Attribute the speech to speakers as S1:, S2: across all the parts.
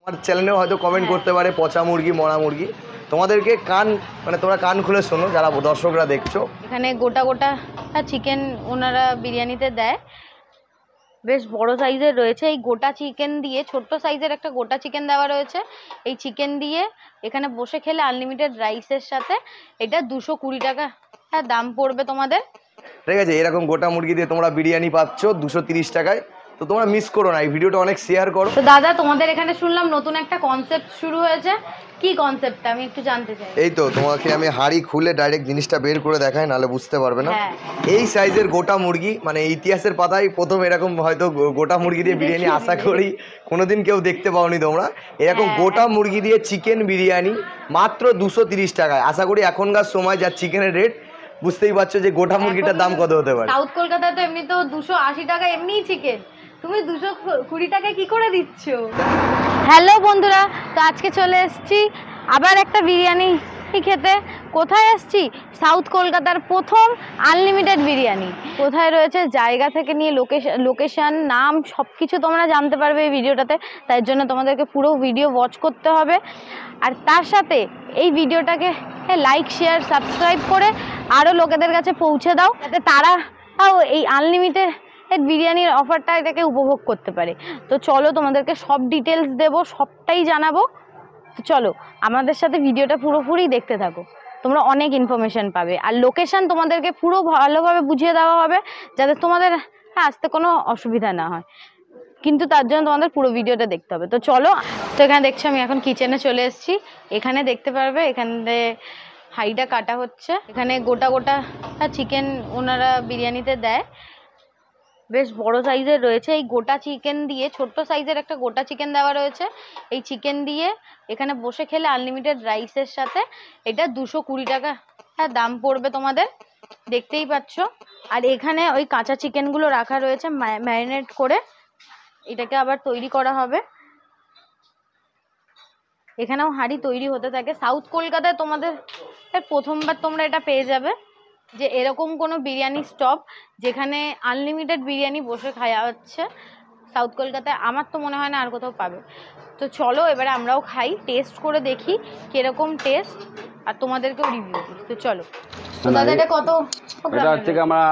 S1: আমার চ্যানেলেও হয়তো কমেন্ট করতে পারে পচা মুরগি মরা মুরগি। তোমাদেরকে কান মানে তোমরা কান খুলে শোনো যারা দর্শকরা দেখছো।
S2: এখানে গোটা গোটা চিকেন ওনারা বিরিয়ানিতে দেয়, বেশ বড় সাইজের রয়েছে। এই গোটা চিকেন দিয়ে ছোট্ট সাইজের একটা গোটা চিকেন দেওয়া রয়েছে। এই চিকেন দিয়ে এখানে বসে খেলে আনলিমিটেড রাইসের সাথে এটা 220 টাকা দাম পড়বে তোমাদের।
S1: ঠিক আছে, এরকম গোটা মুরগি দিয়ে তোমরা বিরিয়ানি পাচ্ছ 230 টাকায়। তো তোমরা মিস করো না, এই ভিডিওটা অনেক শেয়ার করো।
S2: তো দাদা তোমাদের এখানে শুনলাম নতুন একটা কনসেপ্ট শুরু হয়েছে, কি কনসেপ্টটা আমি একটু জানতে চাই।
S1: এই তো তোমাকে আমি হাঁড়ি খুলে ডাইরেক্ট জিনিসটা বের করে দেখাই, নাহলে বুঝতে পারবে না। এই সাইজের গোটা মুরগি, মানে ইতিহাসের পাতায় প্রথম এরকম হয়তো গোটা মুরগি দিয়ে বিরিয়ানি আশা করি কোনোদিন কেউ দেখতে পাওনি তোমরা। এরকম গোটা মুরগি দিয়ে চিকেন বিরিয়ানি মাত্র 230 টাকায়। আশা করি এখনকার সময় যা চিকেনের রেট, বুঝতেই পারছো যে গোটা মুরগিটার দাম কত হতে পারে।
S2: সাউথ কলকাতায় তো এমনি তো 280 টাকা এমনিই চিকেন, তুমি 220 টাকায় কি করে দিচ্ছ? হ্যালো বন্ধুরা, তো আজকে চলে এসেছি আবার একটা বিরিয়ানি খেতে। কোথায় এসেছি? সাউথ কলকাতার প্রথম আনলিমিটেড বিরিয়ানি। কোথায় রয়েছে জায়গা থেকে নিয়ে লোকেশন নাম সব কিছু তোমরা জানতে পারবে এই ভিডিওটাতে। তাই জন্য তোমাদেরকে পুরো ভিডিও ওয়াচ করতে হবে। আর তার সাথে এই ভিডিওটাকে লাইক শেয়ার সাবস্ক্রাইব করে আরও লোকেদের কাছে পৌঁছে দাও, যাতে তারাও এই আনলিমিটেড বিরিয়ানির অফারটা এটাকে উপভোগ করতে পারে। তো চলো তোমাদেরকে সব ডিটেলস দেবো, সবটাই জানাবো। তো চলো আমাদের সাথে ভিডিওটা পুরোপুরি দেখতে থাকো, তোমরা অনেক ইনফরমেশন পাবে। আর লোকেশন তোমাদেরকে পুরো ভালোভাবে বুঝিয়ে দেওয়া হবে, যাতে তোমাদের আসতে কোনো অসুবিধা না হয়। কিন্তু তার জন্য তোমাদের পুরো ভিডিওটা দেখতে হবে। তো চলো, তো এখানে দেখছো আমি এখন কিচেনে চলে এসেছি। এখানে দেখতে পারবে এখানে হাঁড়িটা কাটা হচ্ছে। এখানে গোটা গোটা চিকেন ওনারা বিরিয়ানিতে দেয়, বেশ বড় সাইজের রয়েছে। এই গোটা চিকেন দিয়ে ছোট্ট সাইজের একটা গোটা চিকেন দেওয়া রয়েছে। এই চিকেন দিয়ে এখানে বসে খেলে আনলিমিটেড রাইসের সাথে এটা 220 টাকা দাম পড়বে তোমাদের, দেখতেই পাচ্ছ। আর এখানে ওই কাঁচা চিকেনগুলো রাখা রয়েছে ম্যারিনেট করে, এটাকে আবার তৈরি করা হবে। এখানেও হাঁড়ি তৈরি হতে থাকে। সাউথ কলকাতায় তোমাদের প্রথমবার তোমরা এটা পেয়ে যাবে, যে এরকম কোনো বিরিয়ানি স্টপ যেখানে আনলিমিটেড বিরিয়ানি বসে খাওয়া হচ্ছে সাউথ কলকাতায়। আমার তো মনে হয় না আর কোথাও পাবে। তো চলো এবারে আমরাও খাই, টেস্ট করে দেখি কিরকম টেস্ট, আর তোমাদেরকেও রিভিউ দিই। তো চলো। তো দাদা এটা কত?
S3: এটা হচ্ছে আমরা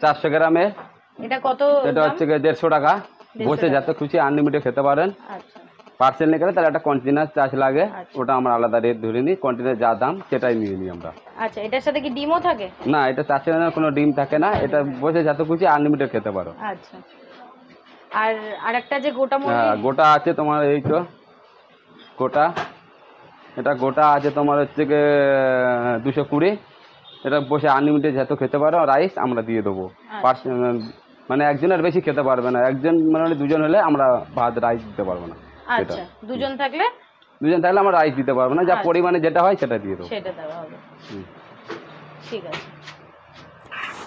S3: 400 গ্রামের।
S2: এটা কত?
S3: এটা হচ্ছে 150 টাকা। বসে যত খুশি আনলিমিটেড খেতে পারেন।
S2: আচ্ছা,
S3: পার্সেল নিয়ে গেলে তাহলে একটা কন্টেনার চার্জ লাগে, ওটা আমরা আলাদা রেট ধরে নিই। কন্টেনার যা দাম সেটাই নিয়ে নিই আমরা।
S2: আচ্ছা, এটার সাথে কি ডিমও থাকে?
S3: না, এটা 400 গ্রামের কোনো ডিম থাকে না। এটা বসে যত খুশি আনলিমিটেড খেতে পারো।
S2: আচ্ছা, আর আরেকটা যে গোটা মুরগি?
S3: হ্যাঁ, গোটা আছে তোমার, এই তো গোটা। এটা গোটা আছে তোমার হচ্ছে 220। এটা বসে আনলিমিটেড যত খেতে পারো রাইস আমরা দিয়ে দেবো। মানে একজনের বেশি খেতে পারবে না, একজন মানে দুজন হলে আমরা ভাত রাইস দিতে পারবো না।
S2: আচ্ছা, দুজন থাকলে
S3: আমরা রাইস দিতে পারবো না, যা পরিমাণে যেটা হয় সেটা দিয়ে দেবো,
S2: সেটা দেওয়া হবে। ঠিক আছে।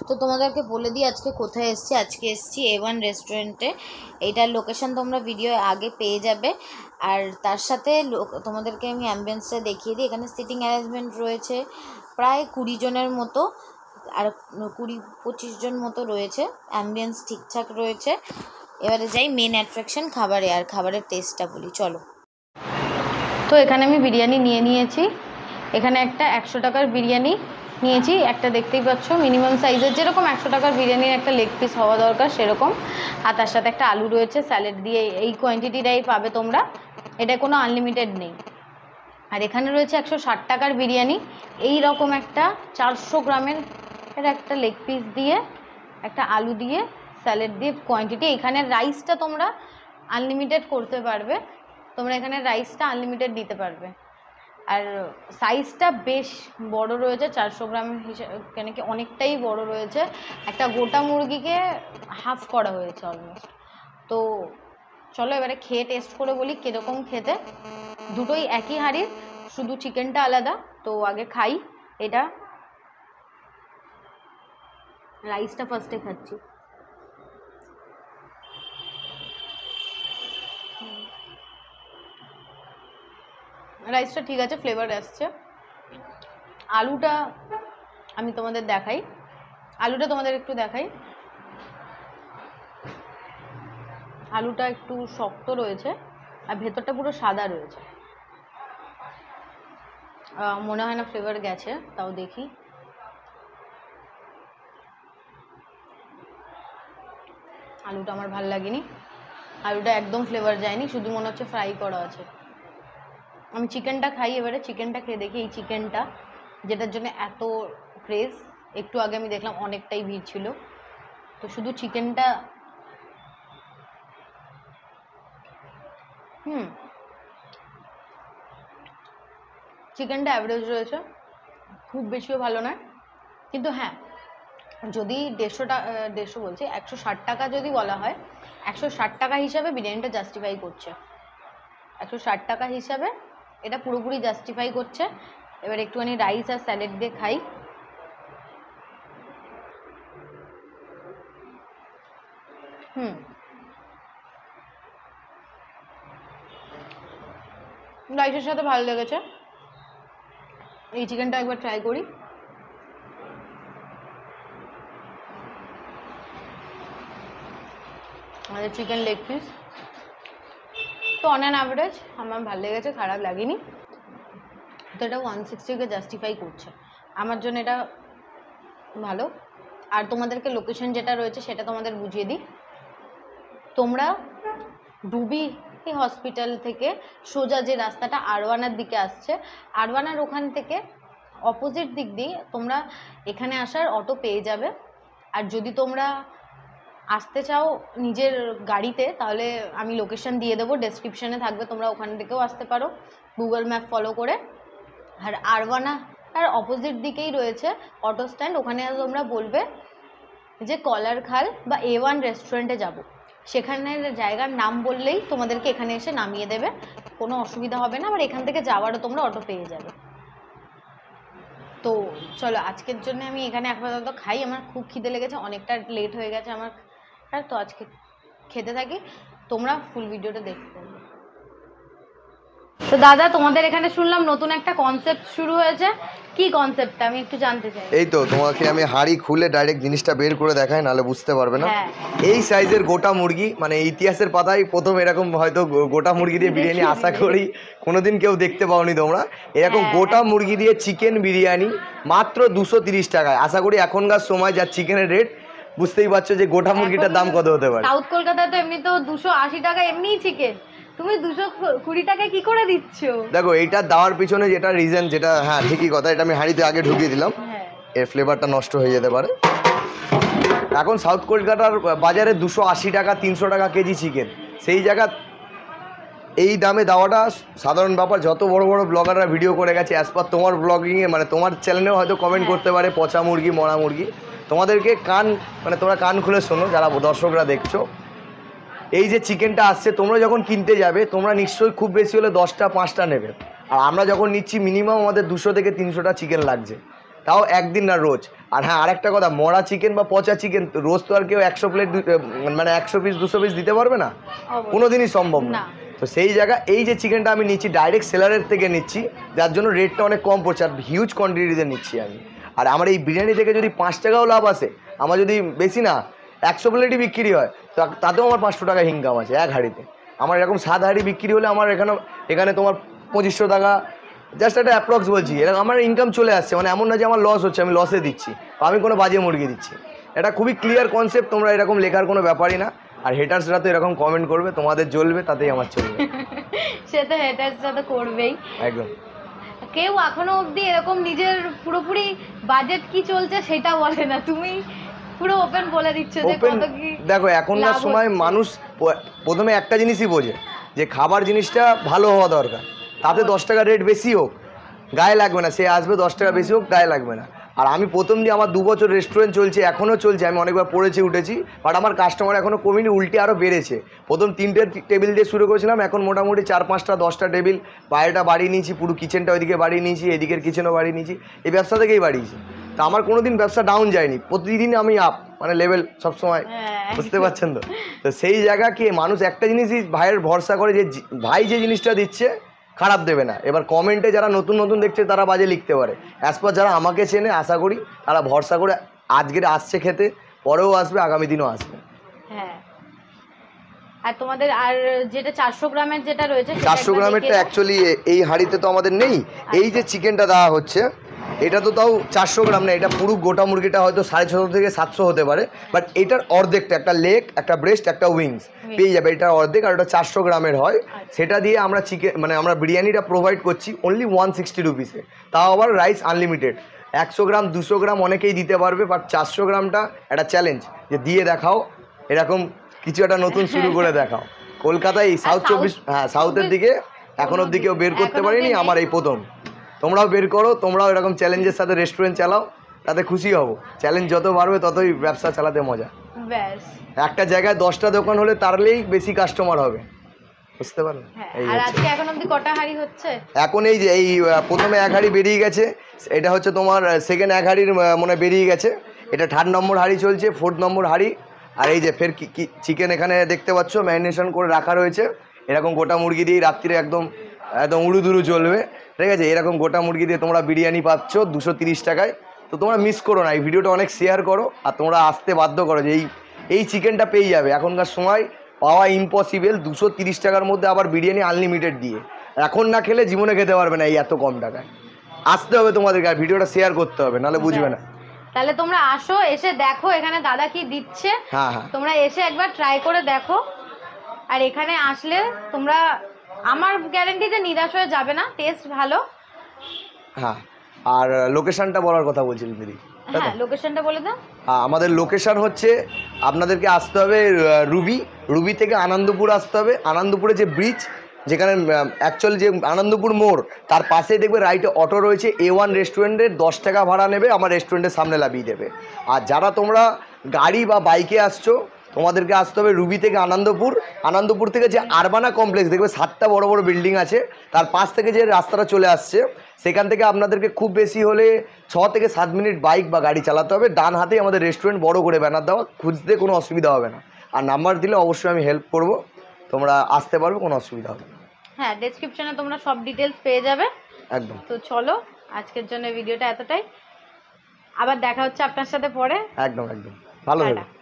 S2: তো তোমাদেরকে বলে দিই আজকে কোথায় এসেছি। আজকে এসেছি A1 রেস্টুরেন্টে। এইটার লোকেশন তোমরা ভিডিও আগে পেয়ে যাবে। আর তার সাথে তোমাদেরকে আমি অ্যাম্বিয়েন্সটা দেখিয়ে দিই। এখানে সিটিং অ্যারেঞ্জমেন্ট রয়েছে প্রায় 20 জনের মতো, আর 20-25 জন মতো রয়েছে। অ্যাম্বিয়েন্স ঠিকঠাক রয়েছে। এবারে যাই মেন অ্যাট্রাকশন খাবারে, আর খাবারের টেস্টটা বলি চলো। তো এখানে আমি বিরিয়ানি নিয়ে নিয়েছি। এখানে একটা 100 টাকার বিরিয়ানি নিয়েছি, একটা দেখতেই পাচ্ছ মিনিমাম সাইজের, যেরকম 100 টাকার বিরিয়ানির একটা লেগ পিস হওয়া দরকার সেরকম। আর তার সাথে একটা আলু রয়েছে স্যালাড দিয়ে। এই কোয়ান্টিটিটাই পাবে তোমরা, এটা কোনো আনলিমিটেড নেই। আর এখানে রয়েছে 160 টাকার বিরিয়ানি, এই রকম একটা 400 গ্রামের একটা লেগ পিস দিয়ে, একটা আলু দিয়ে, স্যালাড দিয়ে কোয়ান্টিটি। এখানে রাইসটা তোমরা আনলিমিটেড করতে পারবে, তোমরা এখানে রাইসটা আনলিমিটেড দিতে পারবে। আর সাইজটা বেশ বড় রয়েছে, 400 গ্রামের হিসাবে কেন কি অনেকটাই বড় রয়েছে। একটা গোটা মুরগিকে হাফ করা হয়েছে অলমোস্ট। তো চলো এবারে খেয়ে টেস্ট করে বলি কীরকম খেতে। দুটোই একই হাঁড়ির, শুধু চিকেনটা আলাদা। তো আগে খাই এটা, রাইসটা ফার্স্টে খাচ্ছি। রাইসটা ঠিক আছে, ফ্লেভার আসছে। আলুটা আমি তোমাদের দেখাই, আলুটা তোমাদের একটু দেখাই। আলুটা একটু শক্ত রয়েছে, আর ভেতরটা পুরো সাদা রয়েছে। মনে হয় না ফ্লেভার গেছে, তাও দেখি। আলুটা আমার ভালো লাগেনি, আলুটা একদম ফ্লেভার যায়নি, শুধু মনে হচ্ছে ফ্রাই করা আছে। আমি চিকেনটা খাই, এবারে চিকেনটা খেয়ে দেখি। এই চিকেনটা যেটার জন্য এত ক্রেজ, একটু আগে আমি দেখলাম অনেকটাই ভিড় ছিল, তো শুধু চিকেনটা চিকেনটা অ্যাভারেজ রয়েছে, খুব বেশিও ভালো নয়। কিন্তু হ্যাঁ, যদি 150 বলছি 160 টাকা যদি বলা হয়, 160 টাকা হিসাবে বিরিয়ানিটা জাস্টিফাই করছে। 160 টাকা হিসাবে এটা পুরোপুরি জাস্টিফাই করছে। এবার একটুখানি রাইস আর স্যালাড দিয়ে খাই। রাইসের সাথে ভালো লেগেছে। এই চিকেনটা একবার ট্রাই করি। আমাদের চিকেন লেগ পিস তো অন অ্যান অ্যাভারেজ আমার ভালো লেগেছে, খারাপ লাগেনি। তো এটা 160কে জাস্টিফাই করছে আমার জন্য, এটা ভালো। আর তোমাদেরকে লোকেশন যেটা রয়েছে সেটা তোমাদের বুঝিয়ে দিই। তোমরা ডুবি হসপিটাল থেকে সোজা যে রাস্তাটা আরওয়ানার দিকে আসছে, আরওয়ানার ওখান থেকে অপোজিট দিক দিয়ে তোমরা এখানে আসার অটো পেয়ে যাবে। আর যদি তোমরা আসতে চাও নিজের গাড়িতে, তাহলে আমি লোকেশন দিয়ে দেবো, ডেসক্রিপশানে থাকবে, তোমরা ওখান থেকেও আসতে পারো গুগল ম্যাপ ফলো করে। আর আরওয়ানা আর অপোজিট দিকেই রয়েছে অটো স্ট্যান্ড, ওখানে তোমরা বলবে যে কলার খাল বা A1 রেস্টুরেন্টে যাব, সেখানের জায়গার নাম বললেই তোমাদেরকে এখানে এসে নামিয়ে দেবে, কোনো অসুবিধা হবে না। আবার এখান থেকে যাওয়ারও তোমরা অটো পেয়ে যাবে। তো চলো আজকের জন্য আমি এখানে আপাতত খাই, আমার খুব খিদে লেগেছে, অনেকটা লেট হয়ে গেছে আমার, তো আজকে খেতে থাকি, তোমরা ফুল ভিডিওটা দেখতে পাবে। তো দাদা, তোমাদের এখানে শুনলাম নতুন একটা কনসেপ্ট শুরু হয়েছে, কি কনসেপ্টটা আমি একটু জানতে চাই।
S1: এই তো তোমাকে আমি হাঁড়ি খুলে ডাইরেক্ট জিনিসটা বের করে দেখাই, নাহলে বুঝতে পারবে না। এই সাইজের গোটা মুরগি, মানে ইতিহাসের পাতায় প্রথম এরকম হয়তো গোটা মুরগি দিয়ে বিরিয়ানি আশা করি কোনোদিন কেউ দেখতে পাওনি তোমরা। এরকম গোটা মুরগি দিয়ে চিকেন বিরিয়ানি মাত্র 230 টাকায়। আশা করি এখনকার সময় যা চিকেনের রেট, বুঝতেই পারছো যে গোটা মুরগিটার দাম কত হতে পারে।
S2: সাউথ কলকাতায় তো এমনি তো 280 টাকা এমনিই চিকেন, তুমি 220 টাকা কি করে দিচ্ছ?
S1: দেখো এইটা দেওয়ার পিছনে যেটা রিজন, যেটা হ্যাঁ ঠিকই কথা, এটা আমি হাঁড়িতে আগে ঢুকিয়ে দিলাম, এর ফ্লেভারটা নষ্ট হয়ে যেতে পারে। এখন সাউথ কলকাতার বাজারে 280 টাকা 300 টাকা কেজি চিকেন, সেই জায়গা এই দামে দেওয়াটা সাধারণ ব্যাপার। যত বড় বড় ব্লগাররা ভিডিও করে গেছে, অ্যাজ পার তোমার ব্লগিংয়ে, মানে তোমার চ্যানেলেও হয়তো কমেন্ট করতে পারে পচা মুরগি, মরা মুরগি। তোমাদেরকে মানে তোমরা কান খুলে শোনো যারা দর্শকরা দেখছো, এই যে চিকেনটা আসছে তোমরা যখন কিনতে যাবে, তোমরা নিশ্চয়ই খুব বেশি হলে 10টা 5টা নেবে। আর আমরা যখন নিচ্ছি মিনিমাম আমাদের 200 থেকে 300টা চিকেন লাগছে, তাও একদিন না রোজ। আর হ্যাঁ, আরেকটা কথা, মরা চিকেন বা পচা চিকেন রোজ তো আর কেউ 100 প্লেট মানে 100 পিস 200 পিস দিতে পারবে না, কোনোদিনই সম্ভব না। তো সেই জায়গা এই যে চিকেনটা আমি নিচ্ছি ডাইরেক্ট সেলারের থেকে নিচ্ছি, যার জন্য রেটটা অনেক কম পড়ছে, আর হিউজ কোয়ান্টিটিতে নিচ্ছি আমি। আর আমার এই বিরিয়ানি থেকে যদি 5 টাকাও লাভ আসে, আমার যদি বেশি না 100 প্লেটই বিক্রি হয়, তাতেও আমার 500 টাকা ইনকাম আছে এক হাঁড়িতে। আমার এরকম 7 হাঁড়ি বিক্রি হলে আমার এখানে তোমার 2500 টাকা, জাস্ট একটা অ্যাপ্রক্স বলছি, এরকম আমার ইনকাম চলে আসছে। মানে এমন না যে আমার লস হচ্ছে, আমি লসে দিচ্ছি, আমি কোনো বাজে মুরগি দিচ্ছি। এটা খুবই ক্লিয়ার কনসেপ্ট, তোমরা এরকম লেখার কোনো ব্যাপারই না। আর হেটার্সরা তো এরকম কমেন্ট করবে, তোমাদের জ্বলবে, তাতেই আমার চলবে।
S2: সে তো হেটার্সরা তো করবেই
S1: একদম।
S2: কেউ এখনো অবধি এরকম নিজের পুরোপুরি বাজেট কি চলছে সেটা বলে না, তুমি পুরো ওপেন বলে দিচ্ছ যে কত কি।
S1: দেখো এখনকার সময় মানুষ প্রথমে একটা জিনিসই বোঝে যে খাবার জিনিসটা ভালো হওয়া দরকার, তাতে 10 টাকা রেট বেশি হোক গায়ে লাগবে না, সে আসবে 10 টাকা বেশি হোক গায়ে লাগবে না। আর আমি প্রথম দিয়ে আমার 2 বছর রেস্টুরেন্ট চলছে, এখনও চলছে, আমি অনেকবার পড়েছি উঠেছি, বাট আমার কাস্টমার এখনও কমেনি, উল্টে আরও বেড়েছে। প্রথম 3টে টেবিল দিয়ে শুরু করেছিলাম, এখন মোটামুটি 4-5টা 10টা টেবিল, বাইরেটা বাড়িয়ে নিয়েছি, পুরো কিচেনটা ওইদিকে বাড়িয়ে নিয়েছি, এদিকের কিচেনও বাড়িয়ে নিয়েছি, এই ব্যবসা থেকেই বাড়িয়েছি। তা আমার কোনো দিন ব্যবসা ডাউন যায়নি, প্রতিদিন আমি আপ, মানে লেভেল সবসময়, বুঝতে পারছেন তো। তো সেই জায়গা কি মানুষ একটা জিনিসই ভাইয়ের ভরসা করে, যে ভাই যে জিনিসটা দিচ্ছে খারাপ দেবে না। এবার কমেন্টে যারা নতুন নতুন দেখছে তারা বাজে লিখতে পারে, অ্যাজ পার যারা আমাকে চেনে আশা করি তারা ভরসা করে আজকের আসছে খেতে, পরেও আসবে, আগামী দিনও আসবে।
S2: হ্যাঁ, আর তোমাদের আর যেটা 400 গ্রামের যেটা রয়েছে
S1: 400 গ্রামেরটা অ্যাকচুয়ালি এই হাঁড়িতে তো আমাদের নেই। এই যে চিকেনটা দেওয়া হচ্ছে এটা তো তাও 400 গ্রাম না, এটা পুরো গোটা মুরগিটা হয়তো 650 থেকে 700 হতে পারে, বাট এটার অর্ধেকটা, একটা লেগ, একটা ব্রেস্ট, একটা উইংস পেয়ে যাবে, এটার অর্ধেক। আর ওটা 400 গ্রামের হয়, সেটা দিয়ে আমরা চিকেন মানে আমরা বিরিয়ানিটা প্রোভাইড করছি অনলি 160 রুপিসে, তাও আবার রাইস আনলিমিটেড। 100 গ্রাম 200 গ্রাম অনেকেই দিতে পারবে, বাট 400 গ্রামটা একটা চ্যালেঞ্জ, যে দিয়ে দেখাও, এরকম কিছু একটা নতুন শুরু করে দেখাও। কলকাতায় এই সাউথের দিকে এখন অব্দি কেউ বের করতে পারেনি, আমার এই প্রথম। তোমরাও বের করো, তোমরাও এরকম চ্যালেঞ্জের সাথে রেস্টুরেন্ট চালাও, তাতে খুশি হব। চ্যালেঞ্জ যত বাড়বে ততই ব্যবসা চালাতে মজা।
S2: ব্যাস,
S1: একটা জায়গায় 10টা দোকান হলে তারলেই বেশি কাস্টমার হবে, বুঝতে পারলে?
S2: আর আজকে এখন অবধি কটা হাঁড়ি হচ্ছে?
S1: এখন এই যে এই প্রথমে 1 হাঁড়ি বেরিয়ে গেছে, এটা হচ্ছে তোমার সেকেন্ড 1 হাঁড়ির মনে বেরিয়ে গেছে, এটা 3rd নম্বর হাঁড়ি চলছে, 4th নম্বর হাঁড়ি। আর এই যে ফের চিকেন এখানে দেখতে পাচ্ছ ম্যারিনেশন করে রাখা রয়েছে, এরকম গোটা মুরগি দিয়ে রাত্রিরে একদম একদম উড়ুদুরু চলবে, ঠিক আছে? এরকম গোটা মুরগি দিয়ে তোমরা বিরিয়ানি পাচ্ছ 230 টাকায়। তো তোমরা মিস করো না, এই ভিডিওটা অনেক শেয়ার করো, আর তোমরা আসতে বাধ্য করো যে এই চিকেনটা পেয়ে যাবে। এখনকার সময় পাওয়া ইম্পসিবল 230 টাকার মধ্যে, আবার বিরিয়ানি আনলিমিটেড দিয়ে। এখন না খেলে জীবনে খেতে পারবে না এই এত কম টাকায়। আসতে হবে তোমাদেরকে, আর ভিডিওটা শেয়ার করতে হবে, নাহলে বুঝবে না।
S2: তাহলে তোমরা আসো, এসে দেখো এখানে দাদা কি দিচ্ছে।
S1: হ্যাঁ হ্যাঁ,
S2: তোমরা এসে একবার ট্রাই করে দেখো, আর এখানে আসলে তোমরা, আমার গ্যারান্টি যে নিরাশ হয়ে যাবে না, টেস্ট ভালো।
S1: হ্যাঁ, আর লোকেশনটা বলার কথা বলছিলেন দিদি।
S2: হ্যাঁ, লোকেশনটা বলে দাও।
S1: হ্যাঁ, আমাদের লোকেশন হচ্ছে, আপনাদেরকে আসতে হবে রুবি থেকে আনন্দপুর আসতে হবে। আনন্দপুরে যে ব্রিজ, যেখানে অ্যাকচুয়ালি যে আনন্দপুর মোড়, তার পাশেই দেখবে রাইটে অটো রয়েছে, A1 রেস্টুরেন্টের 10 টাকা ভাড়া নেবে, আমার রেস্টুরেন্টের সামনে লাভিয়ে দেবে। আর যারা তোমরা গাড়ি বা বাইকে আসছো, তোমাদেরকে আসতে হবে রুবি থেকে আনন্দপুর থেকে যে আরবানা কমপ্লেক্স দেখবে 7টা বড় বড় বিল্ডিং আছে, তার পাশ থেকে যে রাস্তাটা চলে আসছে, সেখান থেকে আপনাদেরকে খুব বেশি হলে 6 থেকে 7 মিনিট বাইক বা গাড়ি চালাতে হবে। ডান হাতেই আমাদের রেস্টুরেন্ট, বড় করে ব্যানার দেওয়া, খুঁজতে কোনো অসুবিধা হবে না। আর নাম্বার দিলে অবশ্যই আমি হেল্প করব, তোমরা আসতে পারবে, কোনো অসুবিধা হবে না।
S2: হ্যাঁ, ডেসক্রিপশনে তোমরা সব ডিটেলস পেয়ে যাবে।
S1: একদম।
S2: তো চলো, আজকের জন্য ভিডিওটা এতটাই, আবার দেখা হচ্ছে আপনার সাথে পরে।
S1: একদম ভালো থাকবে।